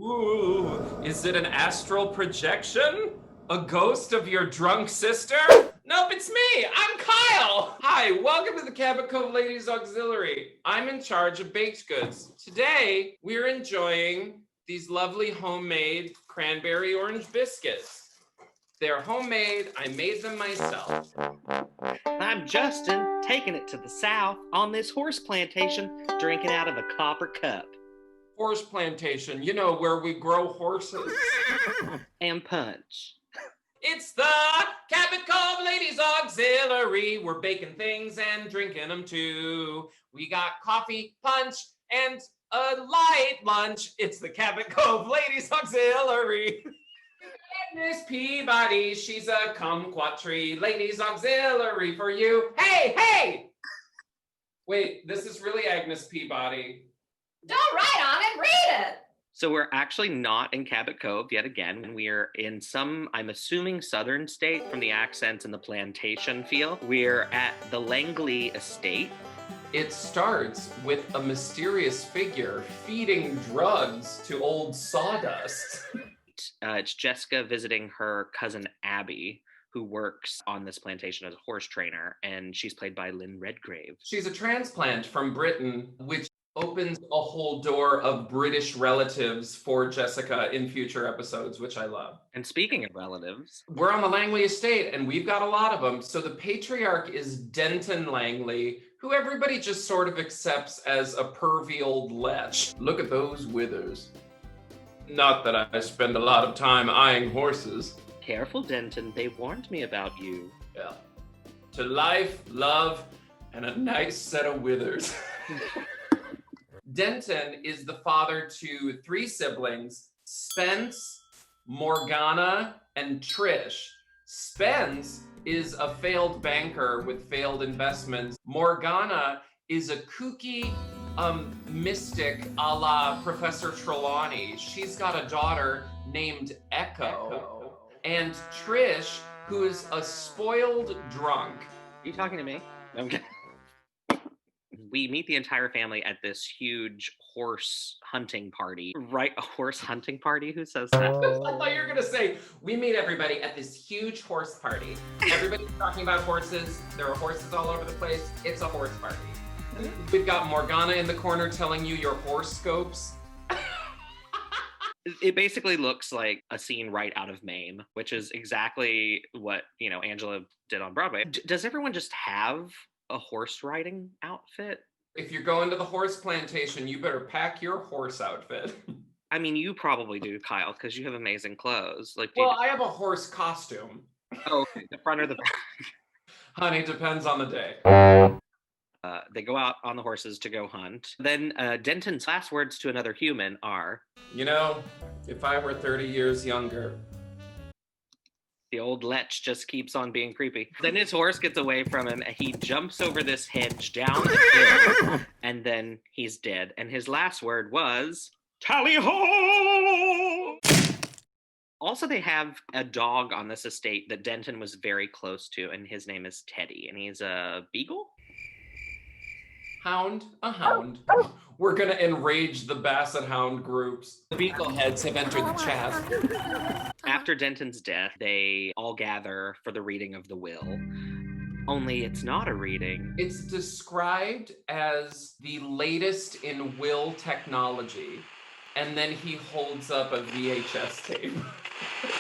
Ooh, is it an astral projection? A ghost of your drunk sister? Nope, it's me. I'm Kyle. Hi, welcome to the Cabot Cove Ladies Auxiliary. I'm in charge of baked goods. Today, we're enjoying these lovely homemade cranberry orange biscuits. They're homemade. I made them myself. I'm Justin, taking it to the south on this horse plantation, drinking out of a copper cup. Horse plantation, you know, where we grow horses. And punch. It's the Cabot Cove Ladies Auxiliary. We're baking things and drinking them too. We got coffee, punch, and a light lunch. It's the Cabot Cove Ladies Auxiliary. Miss Peabody, she's a kumquattree. Ladies Auxiliary for you. Hey, hey! Wait, this is really Agnes Peabody. Don't write on it, read it. So we're actually not in Cabot Cove yet again, and we're in some, I'm assuming, southern state from the accents and the plantation feel. We're at the Langley estate. It starts with a mysterious figure feeding drugs to old sawdust. It's Jessica visiting her cousin Abby, who works on this plantation as a horse trainer, and she's played by Lynn Redgrave. She's a transplant from Britain, which opens a whole door of British relatives for Jessica in future episodes, which I love. And speaking of relatives, we're on the Langley estate, and we've got a lot of them. So the patriarch is Denton Langley, who everybody just sort of accepts as a pervy old lech. Look at those withers. Not that I spend a lot of time eyeing horses. Careful, Denton, they warned me about you. Yeah. To life, love, and a nice set of withers. Denton is the father to three siblings, Spence, Morgana, and Trish. Spence is a failed banker with failed investments. Morgana is a kooky mystic a la Professor Trelawney. She's got a daughter named Echo. And Trish, who is a spoiled drunk. Are you talking to me? Okay. We meet the entire family at this huge horse hunting party. Right, a horse hunting party? Who says that? I thought you were gonna say, we meet everybody at this huge horse party. Everybody's talking about horses. There are horses all over the place. It's a horse party. We've got Morgana in the corner telling you your horoscopes. It basically looks like a scene right out of Mame, which is exactly what, Angela did on Broadway. Does everyone just have a horse riding outfit? If you're going to the horse plantation, you better pack your horse outfit. I mean, you probably do, Kyle, because you have amazing clothes. I have a horse costume. Oh, okay. The front or the back? Honey, depends on the day. They go out on the horses to go hunt. Then Denton's last words to another human are, if I were 30 years younger. The old lech just keeps on being creepy. Then his horse gets away from him, and he jumps over this hedge down a hill, and then he's dead. And his last word was, tally-ho! Also, they have a dog on this estate that Denton was very close to, and his name is Teddy, and he's a beagle? Hound, a hound. We're gonna enrage the Basset Hound groups. The beagle heads have entered the chat. After Denton's death, they all gather for the reading of the will. Only it's not a reading. It's described as the latest in will technology. And then he holds up a VHS tape.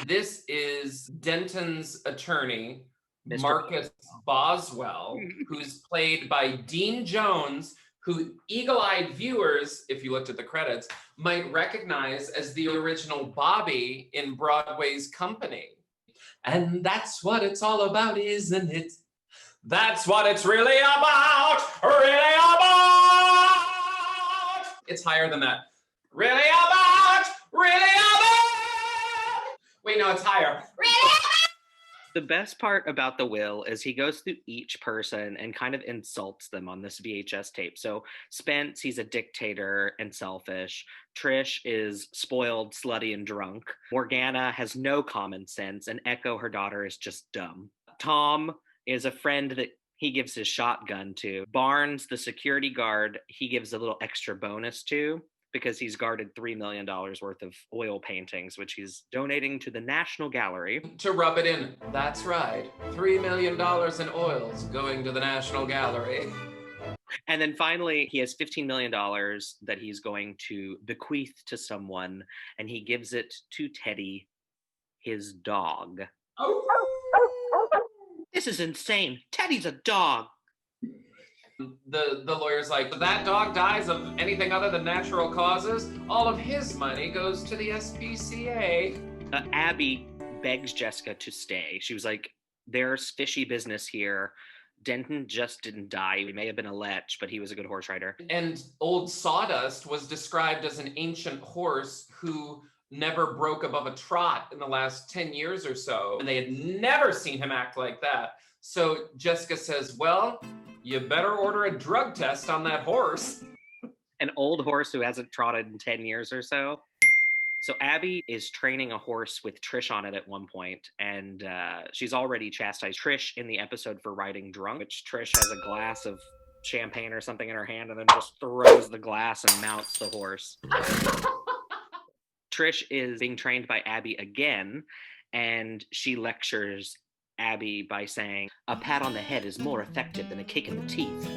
This is Denton's attorney, Mr. Marcus Boswell, who's played by Dean Jones, who eagle-eyed viewers, if you looked at the credits, might recognize as the original Bobby in Broadway's Company. And that's what it's all about, isn't it? That's what it's really about! Really about! It's higher than that. Really about! Really about! Wait, no, it's higher. Really? The best part about the will is he goes through each person and kind of insults them on this VHS tape. So Spence, he's a dictator and selfish. Trish is spoiled, slutty, and drunk. Morgana has no common sense. And Echo, her daughter, is just dumb. Tom is a friend that he gives his shotgun to. Barnes, the security guard, he gives a little extra bonus to. because he's guarded $3 million worth of oil paintings, which he's donating to the National Gallery. To rub it in, that's right. $3 million in oils going to the National Gallery. And then finally, he has $15 million that he's going to bequeath to someone, and he gives it to Teddy, his dog. Oh. This is insane. Teddy's a dog. The lawyer's like, if that dog dies of anything other than natural causes, all of his money goes to the SPCA. Abby begs Jessica to stay. She was like, there's fishy business here. Denton just didn't die. He may have been a lech, but he was a good horse rider. And old Sawdust was described as an ancient horse who never broke above a trot in the last 10 years or so. And they had never seen him act like that. So Jessica says, well, you better order a drug test on that horse. An old horse who hasn't trotted in 10 years or so. So Abby is training a horse with Trish on it at one point, and she's already chastised Trish in the episode for riding drunk, which Trish has a glass of champagne or something in her hand and then just throws the glass and mounts the horse. Trish is being trained by Abby again, and she lectures Abby by saying, a pat on the head is more effective than a kick in the teeth.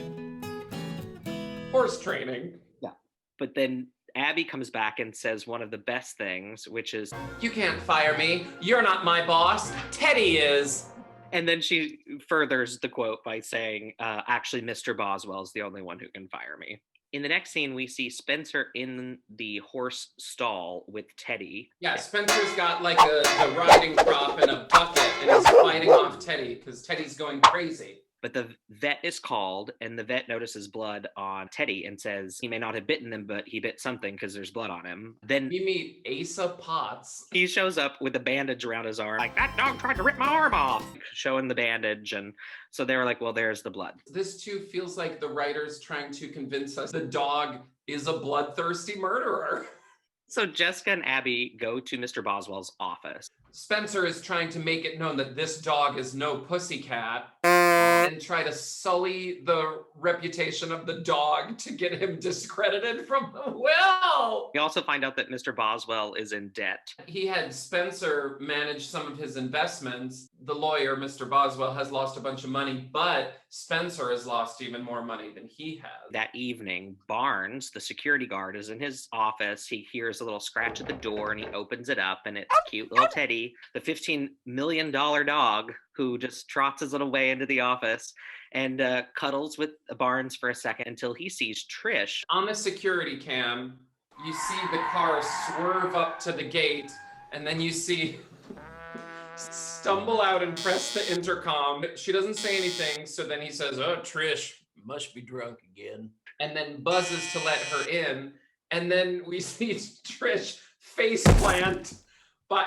Horse training. Yeah. But then Abby comes back and says one of the best things, which is, you can't fire me. You're not my boss. Teddy is. And then she furthers the quote by saying, actually, Mr. Boswell is the only one who can fire me. In the next scene, we see Spencer in the horse stall with Teddy. Yeah, Spencer's got like a riding crop and a bucket, and he's fighting off Teddy because Teddy's going crazy. But the vet is called, and the vet notices blood on Teddy and says he may not have bitten him, but he bit something because there's blood on him. Then we meet Asa Potts. He shows up with a bandage around his arm, like, that dog tried to rip my arm off, showing the bandage. And so they were like, well, there's the blood. This too feels like the writers trying to convince us the dog is a bloodthirsty murderer. So Jessica and Abby go to Mr. Boswell's office. Spencer is trying to make it known that this dog is no pussycat and try to sully the reputation of the dog to get him discredited from the will. We also find out that Mr. Boswell is in debt. He had Spencer manage some of his investments. The lawyer, Mr. Boswell, has lost a bunch of money, but Spencer has lost even more money than he has. That evening, Barnes, the security guard, is in his office. He hears a little scratch at the door and he opens it up, and it's cute little Teddy, the $15 million dog who just trots his little way into the office and cuddles with Barnes for a second until he sees Trish. On the security cam, you see the car swerve up to the gate, and then you see stumble out and press the intercom. She doesn't say anything, so then he says, oh, Trish must be drunk again. And then buzzes to let her in. And then we see Trish face plant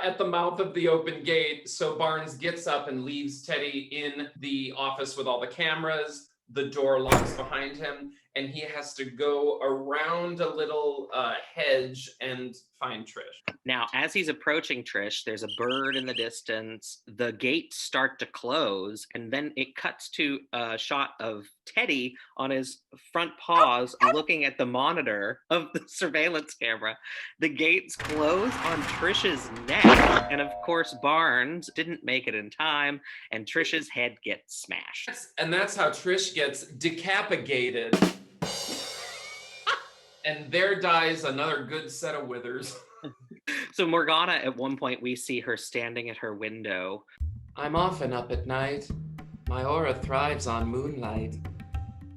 at the mouth of the open gate. So Barnes gets up and leaves Teddy in the office with all the cameras. The door locks behind him, and he has to go around a little hedge and find Trish. Now, as he's approaching Trish, there's a bird in the distance. The gates start to close, and then it cuts to a shot of Teddy on his front paws looking at the monitor of the surveillance camera. The gates close on Trish's neck, and of course, Barnes didn't make it in time, and Trish's head gets smashed. And that's how Trish gets decapitated. And there dies another good set of withers. So Morgana, at one point, we see her standing at her window. I'm often up at night. My aura thrives on moonlight.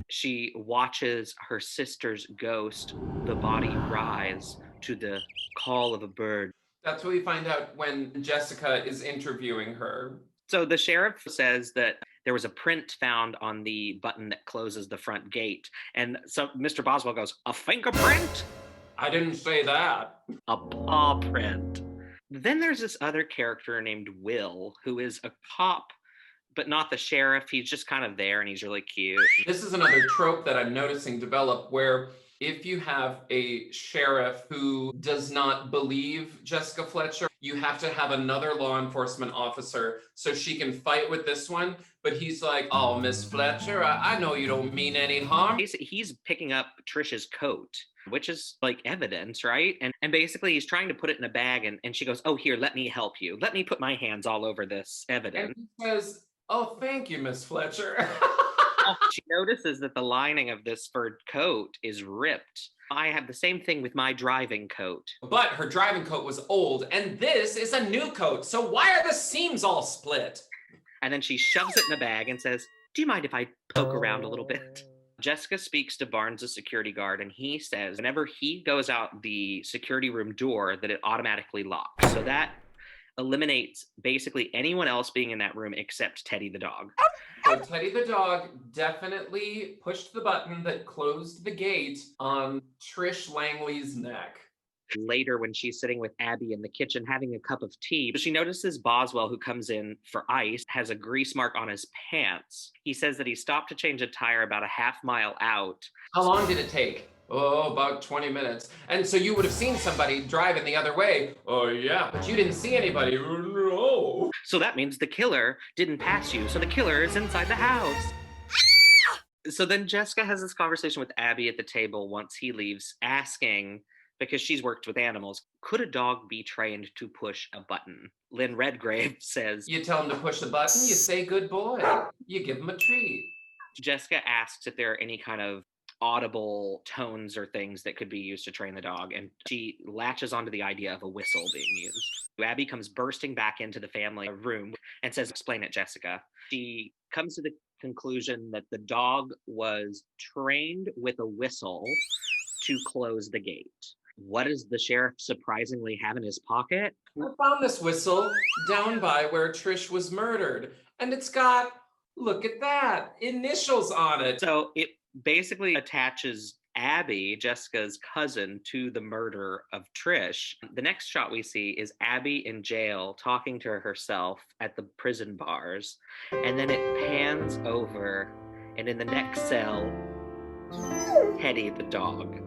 She watches her sister's ghost, the body rise to the call of a bird. That's what we find out when Jessica is interviewing her. So the sheriff says that there was a print found on the button that closes the front gate. And so Mr. Boswell goes, a fingerprint? I didn't say that. A paw print. Then there's this other character named Will, who is a cop, but not the sheriff. He's just kind of there, and he's really cute. This is another trope that I'm noticing develop, where if you have a sheriff who does not believe Jessica Fletcher, you have to have another law enforcement officer so she can fight with this one. But he's like, oh, Miss Fletcher, I know you don't mean any harm. He's picking up Trish's coat. which is like evidence, right? And basically he's trying to put it in a bag and she goes, oh, here, let me help you. Let me put my hands all over this evidence. And he says, oh, thank you, Miss Fletcher. She notices that the lining of this furred coat is ripped. I have the same thing with my driving coat. But her driving coat was old, and this is a new coat, so why are the seams all split? And then she shoves it in a bag and says, do you mind if I poke around a little bit? Jessica speaks to Barnes' security guard, and he says whenever he goes out the security room door that it automatically locks. So that eliminates basically anyone else being in that room except Teddy the dog. So Teddy the dog definitely pushed the button that closed the gate on Trish Langley's neck. Later, when she's sitting with Abby in the kitchen having a cup of tea, she notices Boswell, who comes in for ice, has a grease mark on his pants. He says that he stopped to change a tire about a half mile out. How long did it take? Oh, about 20 minutes. And so you would have seen somebody driving the other way. Oh, yeah, but you didn't see anybody. Oh, no. So that means the killer didn't pass you. So the killer is inside the house. So then Jessica has this conversation with Abby at the table once he leaves, asking, because she's worked with animals, could a dog be trained to push a button? Lynn Redgrave says, you tell him to push the button, you say good boy. You give him a treat. Jessica asks if there are any kind of audible tones or things that could be used to train the dog, and she latches onto the idea of a whistle being used. Abby comes bursting back into the family room and says, explain it, Jessica. She comes to the conclusion that the dog was trained with a whistle to close the gate. What does the sheriff surprisingly have in his pocket? I found this whistle down by where Trish was murdered, and it's got, look at that, initials on it. So it basically attaches Abby, Jessica's cousin, to the murder of Trish. The next shot we see is Abby in jail talking to herself at the prison bars, and then it pans over, and in the next cell, Teddy the dog.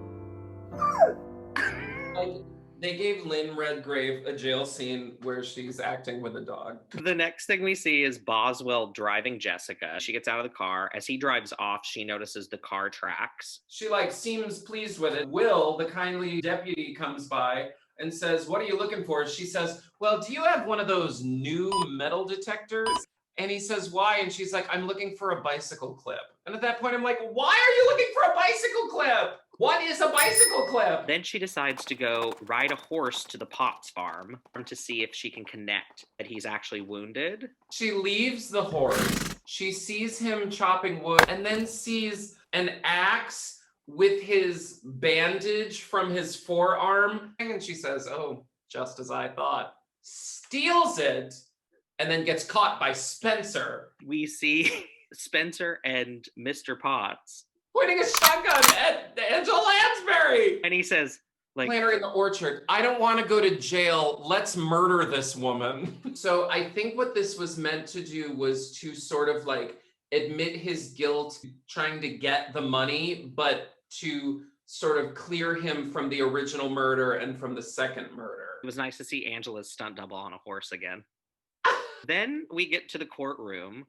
They gave Lynn Redgrave a jail scene where she's acting with a dog. The next thing we see is Boswell driving Jessica. She gets out of the car. As he drives off, she notices the car tracks. She seems pleased with it. Will, the kindly deputy, comes by and says, what are you looking for? She says, well, do you have one of those new metal detectors? And he says, why? And she's like, I'm looking for a bicycle clip. And at that point, I'm like, why are you looking for a bicycle clip? What is a bicycle clip? Then she decides to go ride a horse to the Potts farm to see if she can connect that he's actually wounded. She leaves the horse. She sees him chopping wood and then sees an axe with his bandage from his forearm. And she says, oh, just as I thought. Steals it and then gets caught by Spencer. We see Spencer and Mr. Potts pointing a shotgun at Angela Lansbury. And he says, Planter in the orchard, I don't want to go to jail. Let's murder this woman. So I think what this was meant to do was to sort of admit his guilt, trying to get the money, but to sort of clear him from the original murder and from the second murder. It was nice to see Angela's stunt double on a horse again. Then we get to the courtroom.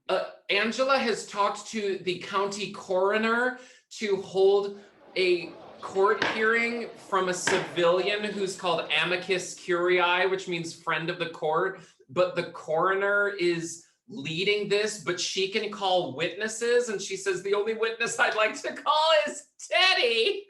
Angela has talked to the county coroner to hold a court hearing from a civilian who's called amicus curiae, which means friend of the court. But the coroner is leading this, but she can call witnesses. And she says, the only witness I'd like to call is Teddy.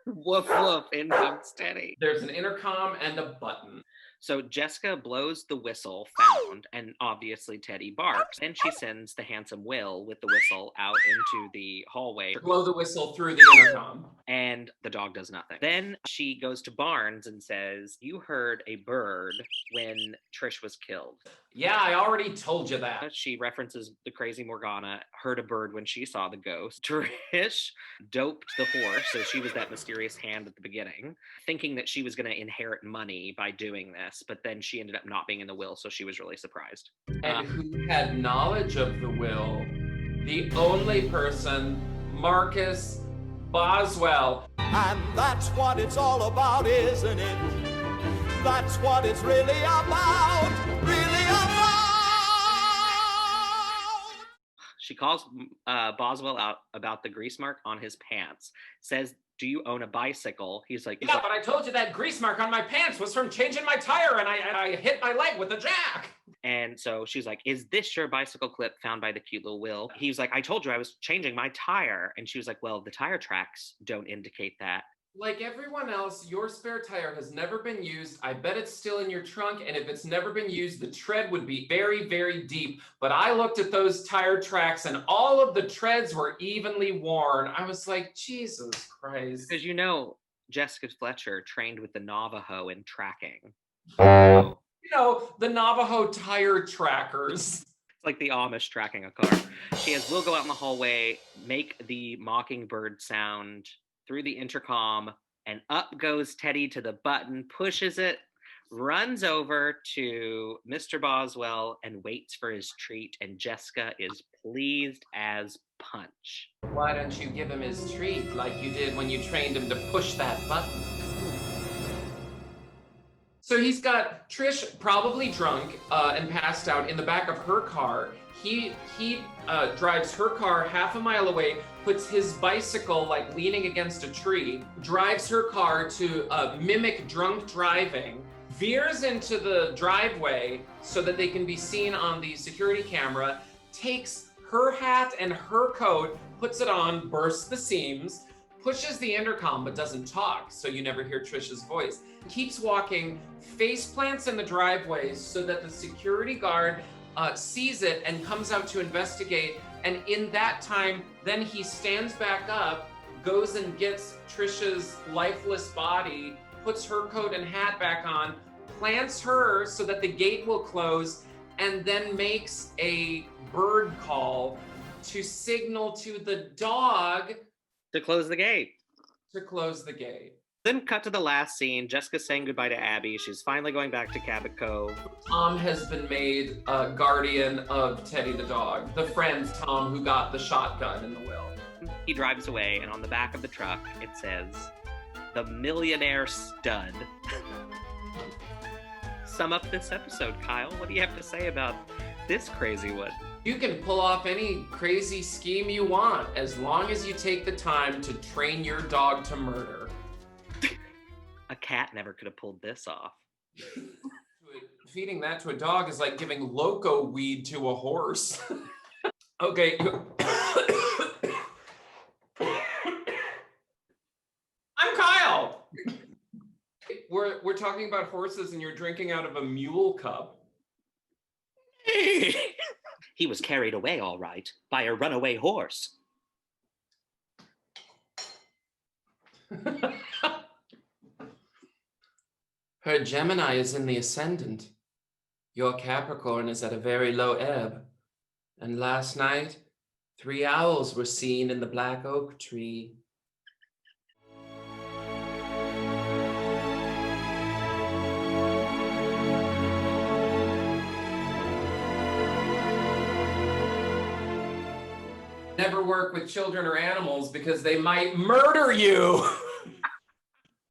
Woof, woof, in comes Teddy. There's an intercom and a button. So Jessica blows the whistle found, and obviously Teddy barks. Then she sends the handsome Will with the whistle out into the hallway. Blow the whistle through the intercom. And the dog does nothing. Then she goes to Barnes and says, you heard a bird when Trish was killed. Yeah, I already told you that. She references the crazy Morgana, heard a bird when she saw the ghost. Trish doped the horse, so she was that mysterious hand at the beginning, thinking that she was going to inherit money by doing this, but then she ended up not being in the will, so she was really surprised. And who had knowledge of the will? The only person, Marcus Boswell. And that's what it's all about, isn't it? That's what it's really about, She calls Boswell out about the grease mark on his pants, says do you own a bicycle? He's like, Yeah, but I told you that grease mark on my pants was from changing my tire and I hit my leg with a jack. and so she's like, is this your bicycle clip found by the cute little Will? He's like, I told you I was changing my tire. And she was like, well, the tire tracks don't indicate that. Like everyone else, your spare tire has never been used. I bet it's still in your trunk. And if it's never been used, the tread would be very, very deep. But I looked at those tire tracks and all of the treads were evenly worn. I was like, Jesus Christ. Because Jessica Fletcher trained with the Navajo in tracking. The Navajo tire trackers. It's like the Amish tracking a car. She has Will go out in the hallway, make the mockingbird sound through the intercom, and up goes Teddy to the button, pushes it, runs over to Mr. Boswell and waits for his treat, and Jessica is pleased as punch. Why don't you give him his treat like you did when you trained him to push that button? So he's got Trish probably drunk and passed out in the back of her car. He drives her car half a mile away, puts his bicycle like leaning against a tree, drives her car to mimic drunk driving, veers into the driveway so that they can be seen on the security camera, takes her hat and her coat, puts it on, bursts the seams, pushes the intercom but doesn't talk, so you never hear Trish's voice. Keeps walking, face plants in the driveway so that the security guard sees it and comes out to investigate. And in that time, then he stands back up, goes and gets Trisha's lifeless body, puts her coat and hat back on, plants her so that the gate will close, and then makes a bird call to signal to the dog to close the gate. Then cut to the last scene. Jessica's saying goodbye to Abby. She's finally going back to Cabot Cove. Tom has been made guardian of Teddy the dog, the friend Tom who got the shotgun in the will. He drives away, and on the back of the truck, it says, "The Millionaire Stud." Sum up this episode, Kyle. What do you have to say about this crazy one? You can pull off any crazy scheme you want as long as you take the time to train your dog to murder. A cat never could have pulled this off. Feeding that to a dog is like giving loco weed to a horse. Okay. I'm Kyle. We're talking about horses and you're drinking out of a mule cup. He was carried away, all right, by a runaway horse. Her Gemini is in the ascendant. Your Capricorn is at a very low ebb. And last night, 3 owls were seen in the black oak tree. Never work with children or animals because they might murder you.